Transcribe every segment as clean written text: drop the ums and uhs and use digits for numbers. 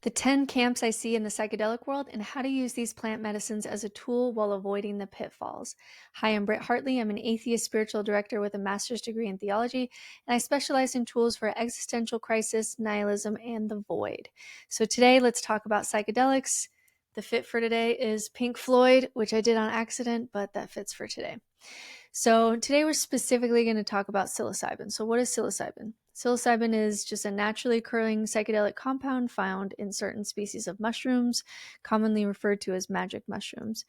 The 10 camps I see in the psychedelic world and how to use these plant medicines as a tool while avoiding the pitfalls. Hi, I'm Britt Hartley. I'm an atheist spiritual director with a master's degree in theology, and I specialize in tools for existential crisis, nihilism, and the void. So today, let's talk about psychedelics. The fit for today is Pink Floyd, which I did on accident, but that fits for today. So today we're specifically going to talk about psilocybin. So what is psilocybin? Psilocybin is just a naturally occurring psychedelic compound found in certain species of mushrooms, commonly referred to as magic mushrooms.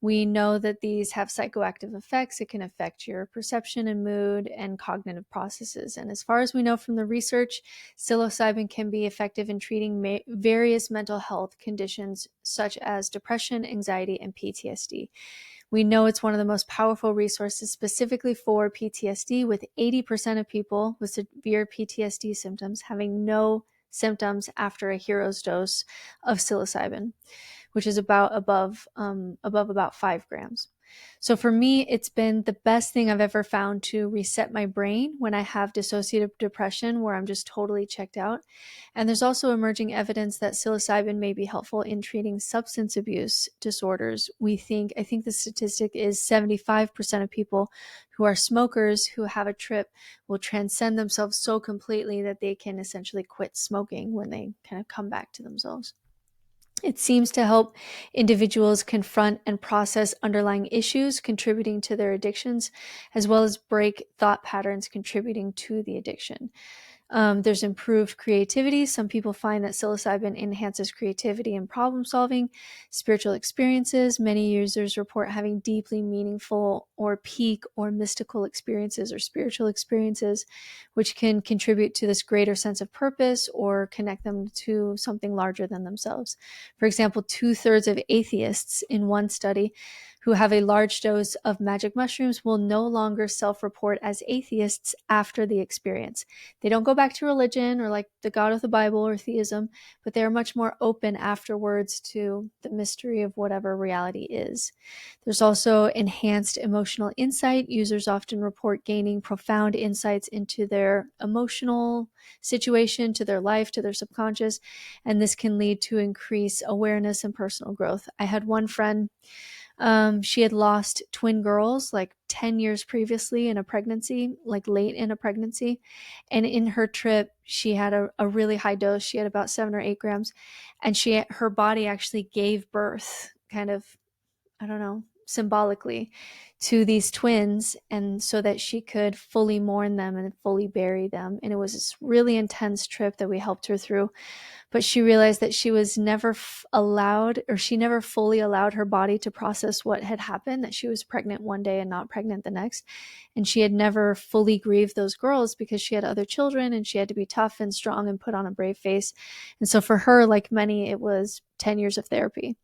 We know that these have psychoactive effects. It can affect your perception and mood and cognitive processes. And as far as we know from the research, psilocybin can be effective in treating various mental health conditions such as depression, anxiety, and PTSD. We know it's one of the most powerful resources specifically for PTSD, with 80% of people with severe PTSD symptoms having no symptoms after a hero's dose of psilocybin, which is above about 5 grams. So for me, it's been the best thing I've ever found to reset my brain when I have dissociative depression, where I'm just totally checked out. And there's also emerging evidence that psilocybin may be helpful in treating substance abuse disorders. I think the statistic is 75% of people who are smokers who have a trip will transcend themselves so completely that they can essentially quit smoking when they kind of come back to themselves. It seems to help individuals confront and process underlying issues contributing to their addictions, as well as break thought patterns contributing to the addiction. There's improved creativity. Some people find that psilocybin enhances creativity and problem solving. Spiritual experiences. Many users report having deeply meaningful or peak or mystical experiences or spiritual experiences, which can contribute to this greater sense of purpose or connect them to something larger than themselves. For example, 2/3 of atheists in one study who have a large dose of magic mushrooms will no longer self-report as atheists after the experience. They don't go back to religion or like the God of the Bible or theism, but they are much more open afterwards to the mystery of whatever reality is. There's also enhanced emotional insight. Users often report gaining profound insights into their emotional situation, to their life, to their subconscious, and this can lead to increased awareness and personal growth. I had one friend, she had lost twin girls like 10 years previously in a pregnancy, like late in a pregnancy. And in her trip, she had a really high dose. She had about 7 or 8 grams. And her body actually gave birth, kind of, I don't know, symbolically, to these twins, and so that she could fully mourn them and fully bury them. And it was this really intense trip that we helped her through. But she realized that she was never allowed, or she never fully allowed her body to process what had happened, that she was pregnant one day and not pregnant the next. And she had never fully grieved those girls because she had other children and she had to be tough and strong and put on a brave face. And so for her, like many, it was 10 years of therapy.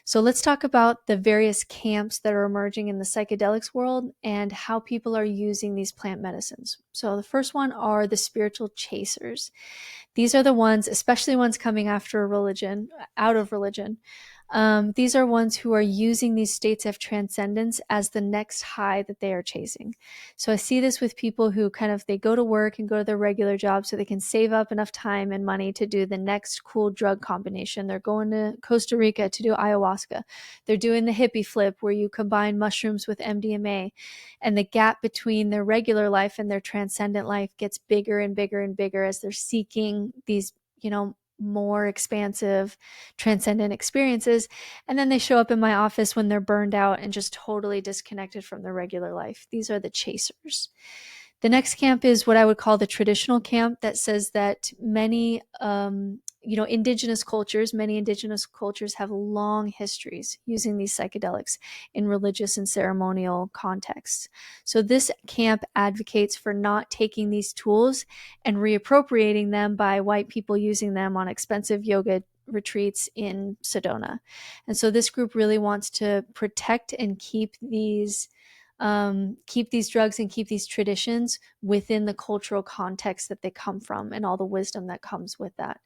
So let's talk about the various camps that are emerging in the psychedelics world and how people are using these plant medicines. So the first one are the spiritual chasers. These are the ones, especially ones coming after religion, out of religion. These are ones who are using these states of transcendence as the next high that they are chasing. So I see this with people who they go to work and go to their regular job so they can save up enough time and money to do the next cool drug combination. They're going to Costa Rica to do ayahuasca. They're doing the hippie flip where you combine mushrooms with MDMA, and the gap between their regular life and their transcendent life gets bigger and bigger and bigger as they're seeking these, more expansive, transcendent experiences. And then they show up in my office when they're burned out and just totally disconnected from their regular life. These are the chasers. The next camp is what I would call the traditional camp, that says that many indigenous cultures have long histories using these psychedelics in religious and ceremonial contexts. So this camp advocates for not taking these tools and reappropriating them by white people using them on expensive yoga retreats in Sedona. And so this group really wants to protect and keep these drugs and keep these traditions within the cultural context that they come from and all the wisdom that comes with that.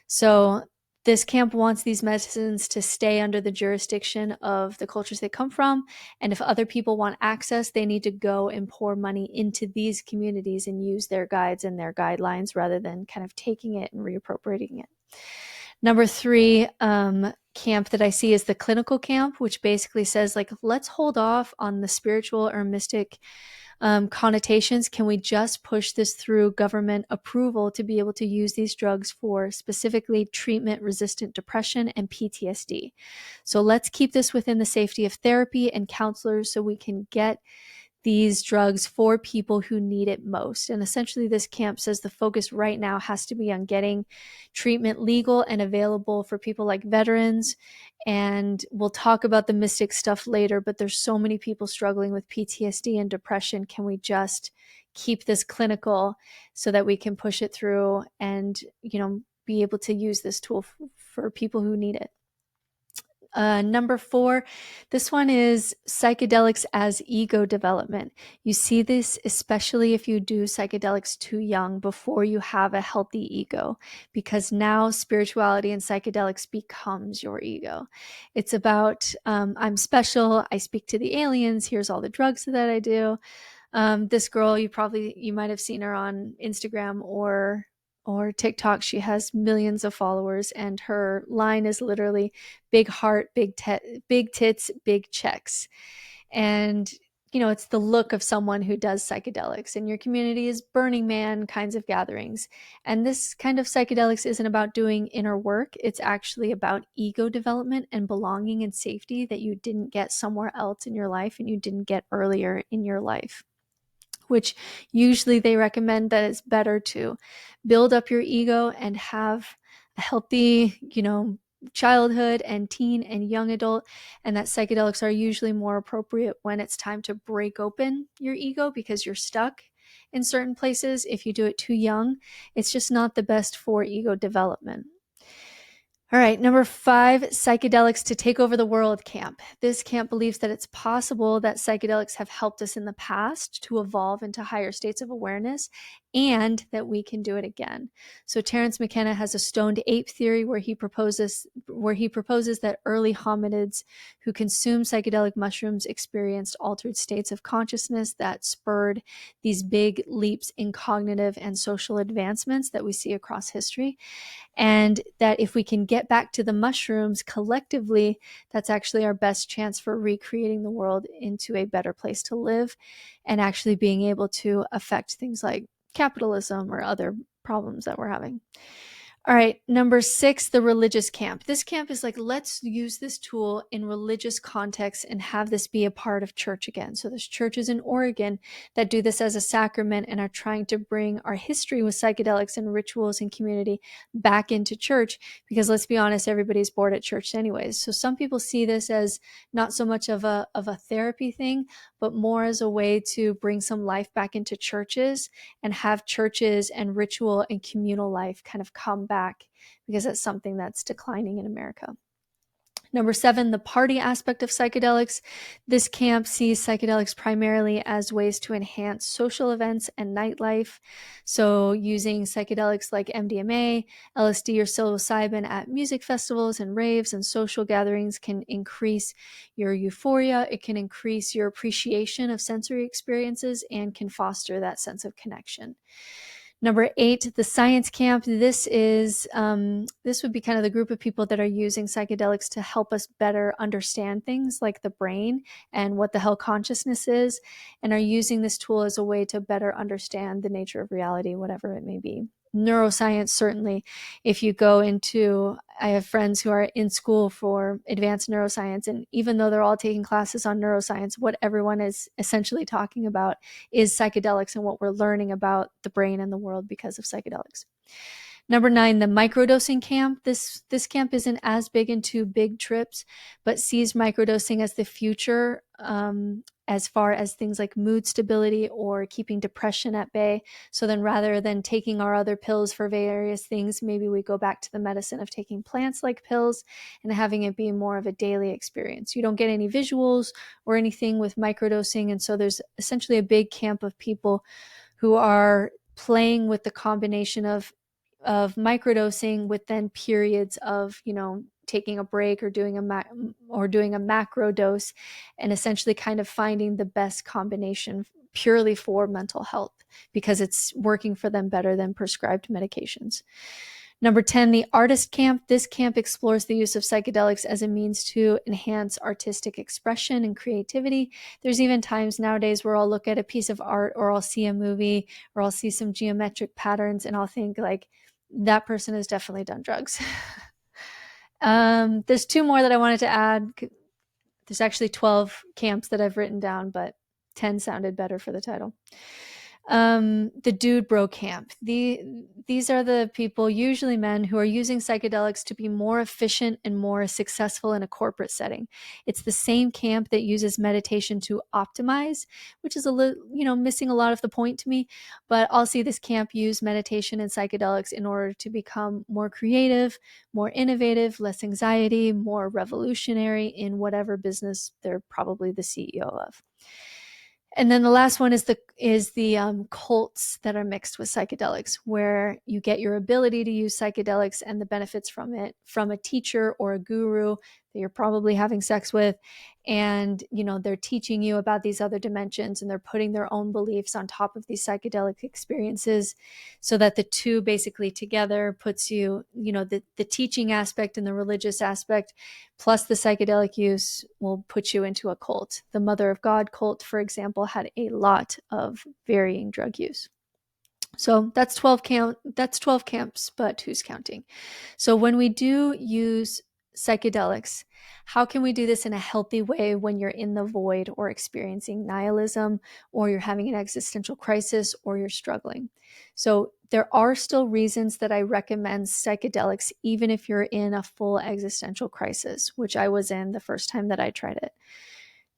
So this camp wants these medicines to stay under the jurisdiction of the cultures they come from. And if other people want access, they need to go and pour money into these communities and use their guides and their guidelines rather than kind of taking it and reappropriating it. Number three camp that I see is the clinical camp, which basically says, like, let's hold off on the spiritual or mystic connotations. Can we just push this through government approval to be able to use these drugs for specifically treatment-resistant depression and PTSD? So let's keep this within the safety of therapy and counselors so we can get these drugs for people who need it most. And essentially, this camp says the focus right now has to be on getting treatment legal and available for people like veterans. And we'll talk about the mystic stuff later, but there's so many people struggling with PTSD and depression. Can we just keep this clinical so that we can push it through and, be able to use this tool for people who need it? Number four, this one is psychedelics as ego development. You see this especially if you do psychedelics too young, before you have a healthy ego, because now spirituality and psychedelics becomes your ego. It's about, I'm special, I speak to the aliens, here's all the drugs that I do. This girl, you might have seen her on Instagram or TikTok. She has millions of followers, and her line is literally big heart, big tits, big checks. And it's the look of someone who does psychedelics. And your community is Burning Man kinds of gatherings. And this kind of psychedelics isn't about doing inner work. It's actually about ego development and belonging and safety that you didn't get somewhere else in your life and you didn't get earlier in your life, which usually they recommend that it's better to build up your ego and have a healthy, childhood and teen and young adult, and that psychedelics are usually more appropriate when it's time to break open your ego because you're stuck in certain places. If you do it too young, it's just not the best for ego development. All right, number five, psychedelics to take over the world camp. This camp believes that it's possible that psychedelics have helped us in the past to evolve into higher states of awareness, and that we can do it again. So Terence McKenna has a stoned ape theory where he proposes that early hominids who consumed psychedelic mushrooms experienced altered states of consciousness that spurred these big leaps in cognitive and social advancements that we see across history. And that if we can get back to the mushrooms collectively, that's actually our best chance for recreating the world into a better place to live and actually being able to affect things like capitalism or other problems that we're having. All right, number six, the religious camp. This camp is like, let's use this tool in religious context and have this be a part of church again. So there's churches in Oregon that do this as a sacrament and are trying to bring our history with psychedelics and rituals and community back into church, because let's be honest, everybody's bored at church anyways. So some people see this as not so much of a therapy thing, but more as a way to bring some life back into churches and have churches and ritual and communal life kind of come back, because that's something that's declining in America. Number seven, the party aspect of psychedelics. This camp sees psychedelics primarily as ways to enhance social events and nightlife. So using psychedelics like MDMA, LSD, or psilocybin at music festivals and raves and social gatherings can increase your euphoria. It can increase your appreciation of sensory experiences and can foster that sense of connection. Number eight, the science camp. This would be kind of the group of people that are using psychedelics to help us better understand things like the brain and what the hell consciousness is, and are using this tool as a way to better understand the nature of reality, whatever it may be. Neuroscience, certainly. If you go into, I have friends who are in school for advanced neuroscience, and even though they're all taking classes on neuroscience, what everyone is essentially talking about is psychedelics and what we're learning about the brain and the world because of psychedelics. Number nine, the microdosing camp. This camp isn't as big into big trips, but sees microdosing as the future, as far as things like mood stability or keeping depression at bay. So then rather than taking our other pills for various things, maybe we go back to the medicine of taking plants like pills and having it be more of a daily experience. You don't get any visuals or anything with microdosing. And so there's essentially a big camp of people who are playing with the combination of microdosing with then periods of, taking a break or doing a macro dose, and essentially kind of finding the best combination purely for mental health because it's working for them better than prescribed medications. Number 10, the artist camp. This camp explores the use of psychedelics as a means to enhance artistic expression and creativity. There's even times nowadays where I'll look at a piece of art, or I'll see a movie, or I'll see some geometric patterns, and I'll think like, that person has definitely done drugs. There's two more that I wanted to add. There's actually 12 camps that I've written down, but 10 sounded better for the title. The dude bro camp. These are the people, usually men, who are using psychedelics to be more efficient and more successful in a corporate setting. It's the same camp that uses meditation to optimize, which is a little, missing a lot of the point to me. But I'll see this camp use meditation and psychedelics in order to become more creative, more innovative, less anxiety, more revolutionary in whatever business they're probably the CEO of. And then the last one is the cults that are mixed with psychedelics, where you get your ability to use psychedelics and the benefits from it from a teacher or a guru that you're probably having sex with. And, they're teaching you about these other dimensions, and they're putting their own beliefs on top of these psychedelic experiences, so that the two basically together puts you, the teaching aspect and the religious aspect plus the psychedelic use will put you into a cult. The Mother of God cult, for example, had a lot of varying drug use. So that's 12 camps, but who's counting? So when we do use psychedelics, how can we do this in a healthy way when you're in the void or experiencing nihilism, or you're having an existential crisis, or you're struggling? So there are still reasons that I recommend psychedelics, even if you're in a full existential crisis, which I was in the first time that I tried it.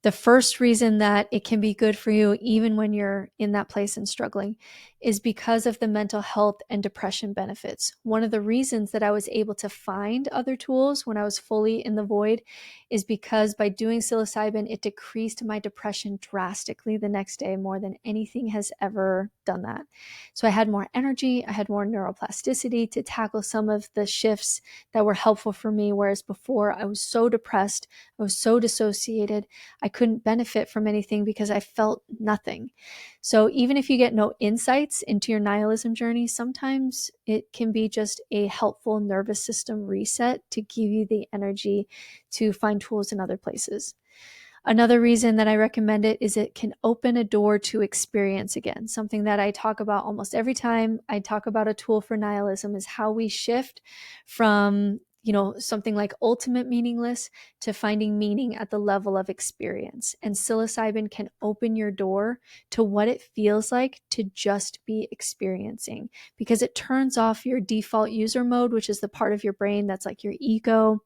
The first reason that it can be good for you, even when you're in that place and struggling, is because of the mental health and depression benefits. One of the reasons that I was able to find other tools when I was fully in the void is because by doing psilocybin, it decreased my depression drastically the next day, more than anything has ever done that. So I had more energy, I had more neuroplasticity to tackle some of the shifts that were helpful for me, whereas before I was so depressed, I was so dissociated, I couldn't benefit from anything because I felt nothing. So even if you get no insights into your nihilism journey, sometimes it can be just a helpful nervous system reset to give you the energy to find tools in other places. Another reason that I recommend it is it can open a door to experience again. Something that I talk about almost every time I talk about a tool for nihilism is how we shift from something like ultimate meaningless to finding meaning at the level of experience. And psilocybin can open your door to what it feels like to just be experiencing, because it turns off your default user mode, which is the part of your brain that's like your ego,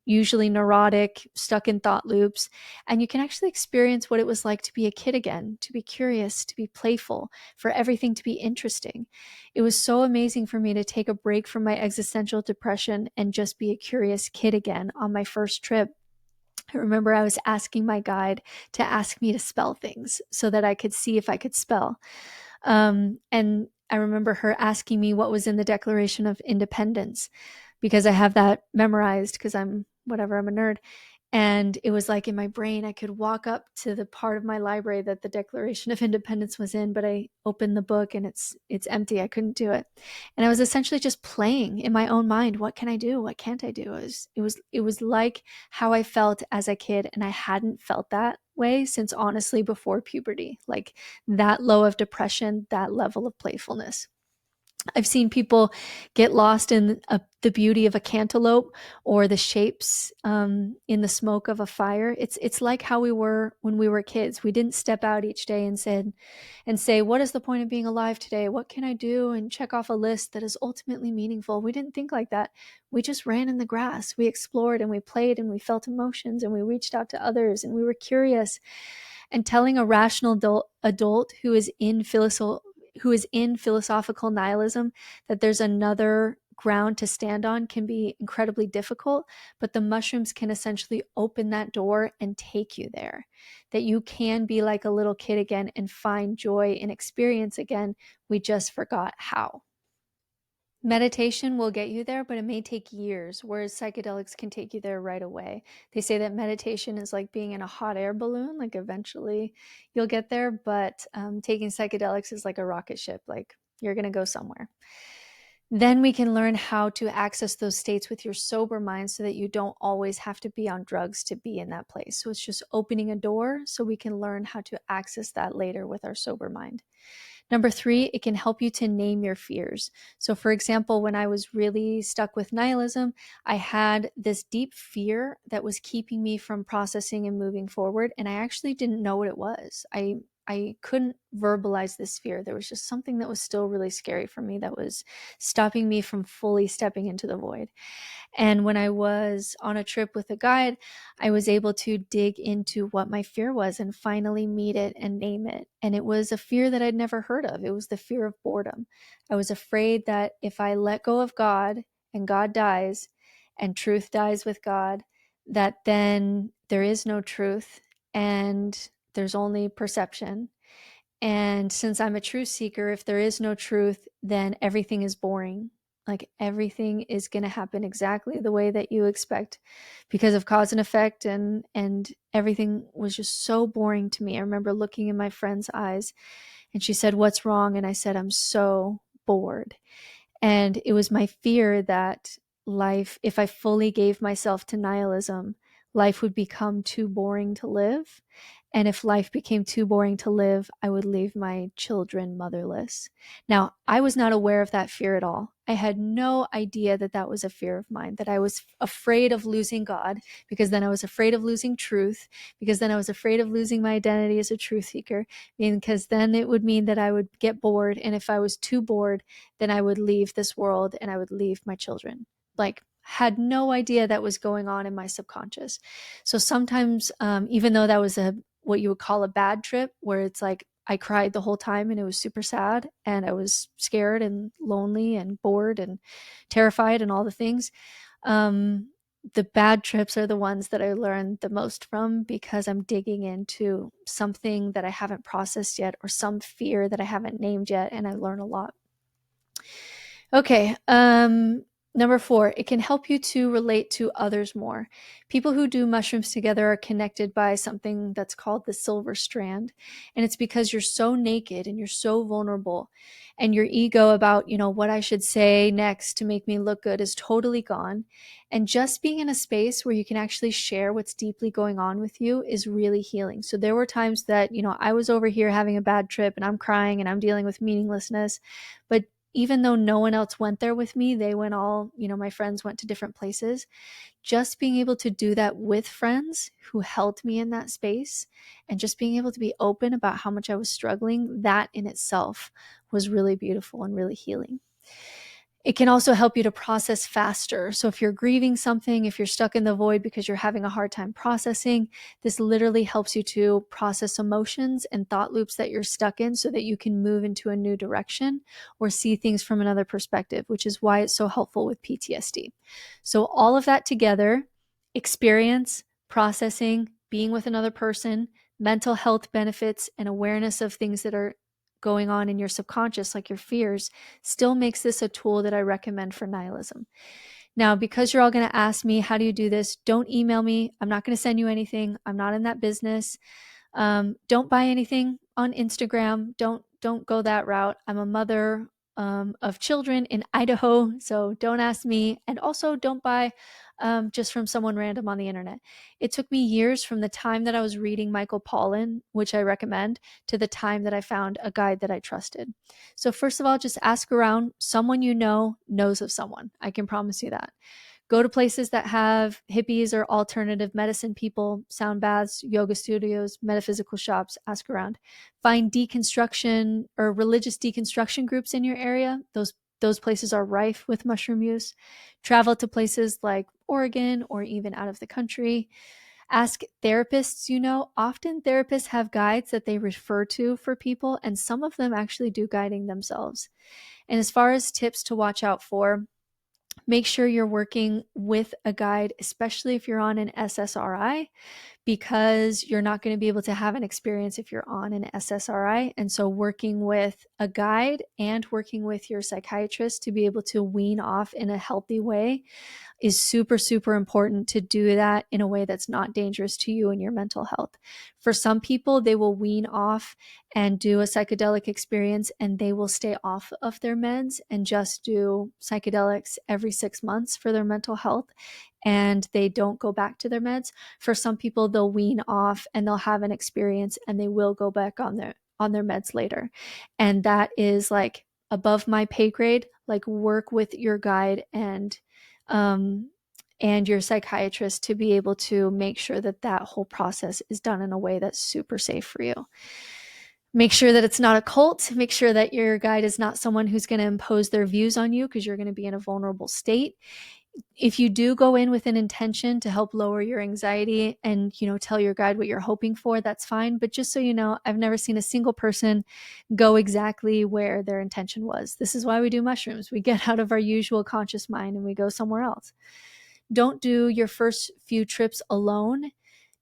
usually neurotic, stuck in thought loops. And you can actually experience what it was like to be a kid again, to be curious, to be playful, for everything to be interesting. It was so amazing for me to take a break from my existential depression and just be a curious kid again on my first trip. I remember I was asking my guide to ask me to spell things so that I could see if I could spell. And I remember her asking me what was in the Declaration of Independence, because I have that memorized because I'm a nerd. And it was like in my brain, I could walk up to the part of my library that the Declaration of Independence was in, but I opened the book and it's empty. I couldn't do it. And I was essentially just playing in my own mind. What can I do? What can't I do? It was like how I felt as a kid. And I hadn't felt that way since honestly before puberty, like that low of depression, that level of playfulness. I've seen people get lost in the beauty of a cantaloupe, or the shapes in the smoke of a fire. It's like how we were when we were kids. We didn't step out each day and say, what is the point of being alive today? What can I do? And check off a list that is ultimately meaningful. We didn't think like that. We just ran in the grass. We explored and we played and we felt emotions and we reached out to others and we were curious. And telling a rational adult who is in philosophical nihilism that there's another ground to stand on can be incredibly difficult, but the mushrooms can essentially open that door and take you there. That you can be like a little kid again and find joy in experience again. We just forgot how. Meditation will get you there, but it may take years, whereas psychedelics can take you there right away. They say that meditation is like being in a hot air balloon, like eventually you'll get there, but taking psychedelics is like a rocket ship, like you're going to go somewhere. Then we can learn how to access those states with your sober mind so that you don't always have to be on drugs to be in that place. So it's just opening a door so we can learn how to access that later with our sober mind. Number 3, it can help you to name your fears. So, for example, when I was really stuck with nihilism, I had this deep fear that was keeping me from processing and moving forward. And I actually didn't know what it was. I couldn't verbalize this fear. There was just something that was still really scary for me that was stopping me from fully stepping into the void. And when I was on a trip with a guide, I was able to dig into what my fear was and finally meet it and name it. And it was a fear that I'd never heard of. It was the fear of boredom. I was afraid that if I let go of God and God dies and truth dies with God, that then there is no truth and there's only perception. And since I'm a truth seeker, if there is no truth, then everything is boring. Like everything is going to happen exactly the way that you expect because of cause and effect, and everything was just so boring to me. I remember looking in my friend's eyes and she said, "What's wrong?" And I said, "I'm so bored." And it was my fear that life, if I fully gave myself to nihilism, life would become too boring to live. And if life became too boring to live, I would leave my children motherless. Now, I was not aware of that fear at all. I had no idea that that was a fear of mine, that I was afraid of losing God, because then I was afraid of losing truth, because then I was afraid of losing my identity as a truth seeker, because then it would mean that I would get bored. And if I was too bored, then I would leave this world and I would leave my children. Like, had no idea that was going on in my subconscious. So sometimes, even though that was what you would call a bad trip, where it's like I cried the whole time and it was super sad and I was scared and lonely and bored and terrified and all the things. The bad trips are the ones that I learned the most from, because I'm digging into something that I haven't processed yet or some fear that I haven't named yet, and I learn a lot. Okay. Number 4, it can help you to relate to others more. People who do mushrooms together are connected by something that's called the silver strand. And it's because you're so naked and you're so vulnerable, and your ego about, what I should say next to make me look good is totally gone. And just being in a space where you can actually share what's deeply going on with you is really healing. So there were times that, I was over here having a bad trip and I'm crying and I'm dealing with meaninglessness, but even though no one else went there with me, they went all, my friends went to different places. Just being able to do that with friends who held me in that space, and just being able to be open about how much I was struggling, that in itself was really beautiful and really healing. It can also help you to process faster. So if you're grieving something, if you're stuck in the void because you're having a hard time processing, this literally helps you to process emotions and thought loops that you're stuck in so that you can move into a new direction or see things from another perspective, which is why it's so helpful with PTSD. So all of that together, experience, processing, being with another person, mental health benefits, and awareness of things that are going on in your subconscious, like your fears, still makes this a tool that I recommend for nihilism. Now, because you're all going to ask me, how do you do this? Don't email me. I'm not going to send you anything. I'm not in that business. Don't buy anything on Instagram. Don't go that route. I'm a mother of children in Idaho, so don't ask me. And also don't buy just from someone random on the internet. It took me years from the time that I was reading Michael Pollan, which I recommend, to the time that I found a guide that I trusted. So first of all, just ask around. Someone you know knows of someone. I can promise you that. Go to places that have hippies or alternative medicine people, sound baths, yoga studios, metaphysical shops. Ask around. Find deconstruction or religious deconstruction groups in your area. Those places are rife with mushroom use. Travel to places like Oregon or even out of the country. Ask therapists you know. Often therapists have guides that they refer to for people, and some of them actually do guiding themselves. And as far as tips to watch out for, make sure you're working with a guide, especially if you're on an SSRI, because you're not going to be able to have an experience if you're on an SSRI. And so working with a guide and working with your psychiatrist to be able to wean off in a healthy way is super, super important, to do that in a way that's not dangerous to you and your mental health. For some people, they will wean off and do a psychedelic experience, and they will stay off of their meds and just do psychedelics every 6 months for their mental health, and they don't go back to their meds. For some people, they'll wean off and they'll have an experience and they will go back on their meds later. And that is like above my pay grade. Like, work with your guide um, and your psychiatrist to be able to make sure that that whole process is done in a way that's super safe for you. Make sure that it's not a cult. Make sure that your guide is not someone who's going to impose their views on you, because you're going to be in a vulnerable state. If you do go in with an intention to help lower your anxiety and, tell your guide what you're hoping for, that's fine. But just so you know, I've never seen a single person go exactly where their intention was. This is why we do mushrooms. We get out of our usual conscious mind and we go somewhere else. Don't do your first few trips alone.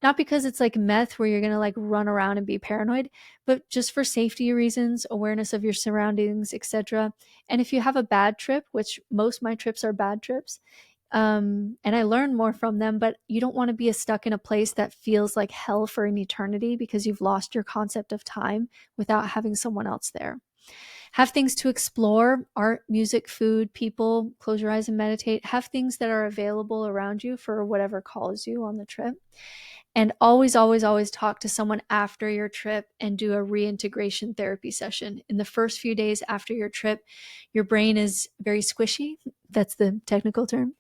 Not because it's like meth where you're going to like run around and be paranoid, but just for safety reasons, awareness of your surroundings, etc. And if you have a bad trip, which most of my trips are bad trips, and I learn more from them, but you don't want to be stuck in a place that feels like hell for an eternity because you've lost your concept of time without having someone else there. Have things to explore: art, music, food, people. Close your eyes and meditate. Have things that are available around you for whatever calls you on the trip. And always, always, always talk to someone after your trip and do a reintegration therapy session. In the first few days after your trip, your brain is very squishy. That's the technical term.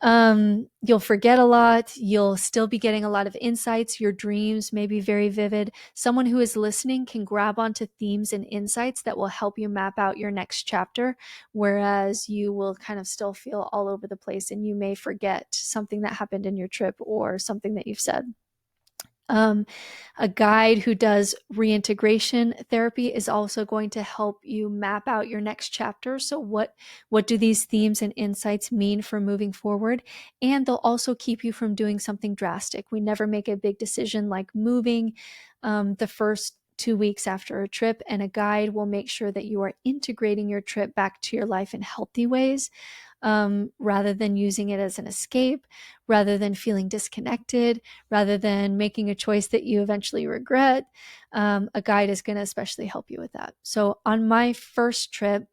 You'll forget a lot. You'll still be getting a lot of insights. Your dreams may be very vivid. Someone who is listening can grab onto themes and insights that will help you map out your next chapter, whereas you will kind of still feel all over the place and you may forget something that happened in your trip or something that you've said. A guide who does reintegration therapy is also going to help you map out your next chapter. So what do these themes and insights mean for moving forward? And they'll also keep you from doing something drastic. We never make a big decision like moving the first 2 weeks after a trip, and a guide will make sure that you are integrating your trip back to your life in healthy ways, rather than using it as an escape, rather than feeling disconnected, rather than making a choice that you eventually regret. A guide is going to especially help you with that. So on my first trip,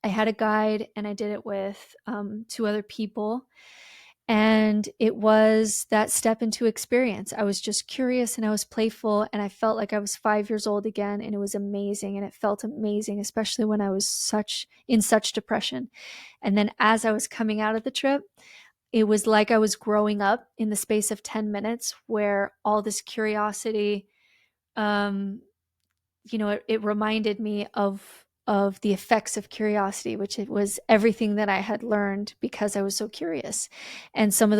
I had a guide and I did it with 2 other people. And it was that step into experience. I was just curious and I was playful and I felt like I was 5 years old again, and it was amazing. And it felt amazing, especially when I was in such depression. And then as I was coming out of the trip, it was like I was growing up in the space of 10 minutes, where all this curiosity, um, it reminded me of the effects of curiosity, which it was everything that I had learned because I was so curious, and some of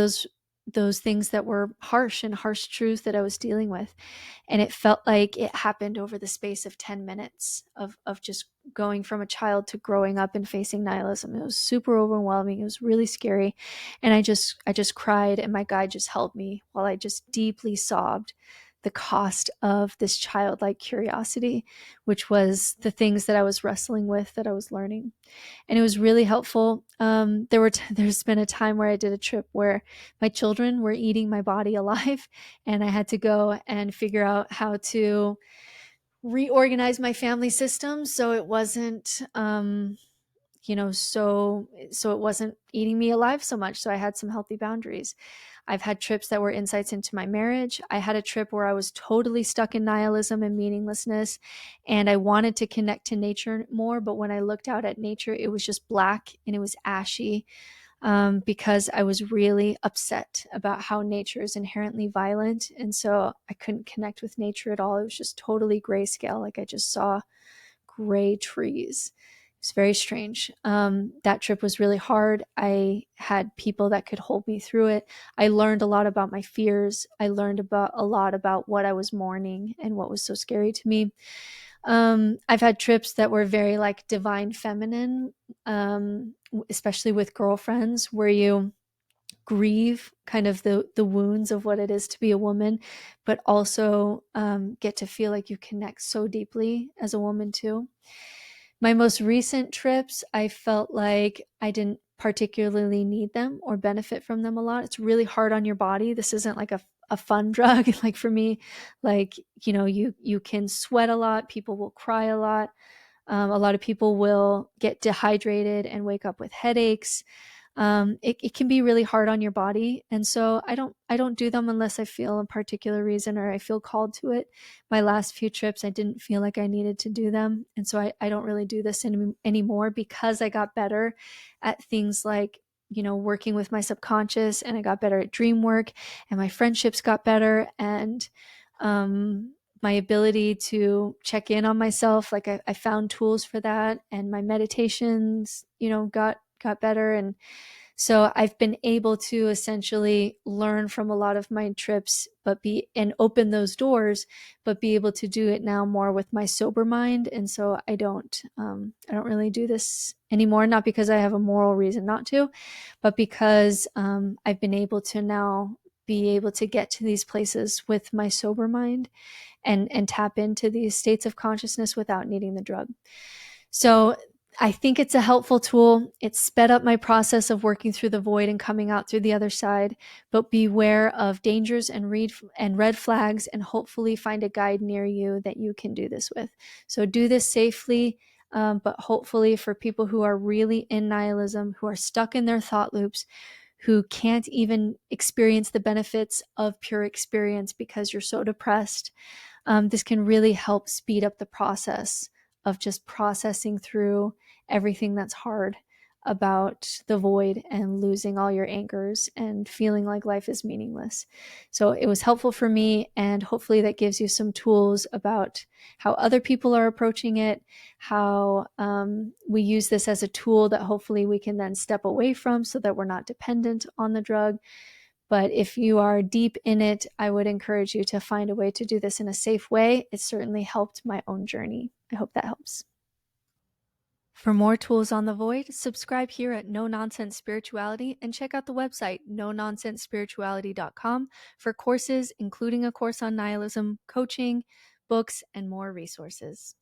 those things that were harsh truths that I was dealing with. And it felt like it happened over the space of 10 minutes of just going from a child to growing up and facing nihilism. It was super overwhelming. It was really scary. And I just cried, and my guide just held me while I just deeply sobbed the cost of this childlike curiosity, which was the things that I was wrestling with, that I was learning. And it was really helpful. There's been a time where I did a trip where my children were eating my body alive, and I had to go and figure out how to reorganize my family system so it wasn't so it wasn't eating me alive so much. So I had some healthy boundaries. I've had trips that were insights into my marriage. I had a trip where I was totally stuck in nihilism and meaninglessness, and I wanted to connect to nature more, but when I looked out at nature, it was just black and it was ashy, because I was really upset about how nature is inherently violent, and so I couldn't connect with nature at all. It was just totally grayscale, like I just saw gray trees. It's very strange. That trip was really hard. I had people that could hold me through it. I learned a lot about my fears. I learned a lot about what I was mourning and what was so scary to me. I've had trips that were very like divine feminine, especially with girlfriends, where you grieve kind of the wounds of what it is to be a woman, but also get to feel like you connect so deeply as a woman too. My most recent trips, I felt like I didn't particularly need them or benefit from them a lot. It's really hard on your body. This isn't like a fun drug. Like for me, like, you can sweat a lot. People will cry a lot. A lot of people will get dehydrated and wake up with headaches. It can be really hard on your body, and so I don't do them unless I feel a particular reason or I feel called to it. My last few trips, I didn't feel like I needed to do them, and so I don't really do this anymore because I got better at things like, working with my subconscious, and I got better at dream work, and my friendships got better, and my ability to check in on myself, like I found tools for that, and my meditations, got better. And so I've been able to essentially learn from a lot of my trips, and open those doors, but be able to do it now more with my sober mind. And so I don't really do this anymore, not because I have a moral reason not to, but because I've been able to now be able to get to these places with my sober mind, and tap into these states of consciousness without needing the drug. So I think it's a helpful tool. It sped up my process of working through the void and coming out through the other side, but beware of dangers and red flags, and hopefully find a guide near you that you can do this with. So do this safely, but hopefully for people who are really in nihilism, who are stuck in their thought loops, who can't even experience the benefits of pure experience because you're so depressed, this can really help speed up the process of just processing through everything that's hard about the void and losing all your anchors and feeling like life is meaningless. So it was helpful for me, and hopefully that gives you some tools about how other people are approaching it, how we use this as a tool that hopefully we can then step away from so that we're not dependent on the drug. But if you are deep in it, I would encourage you to find a way to do this in a safe way. It certainly helped my own journey. I hope that helps. For more tools on the void, subscribe here at No Nonsense Spirituality, and check out the website nononsensespirituality.com for courses, including a course on nihilism, coaching, books, and more resources.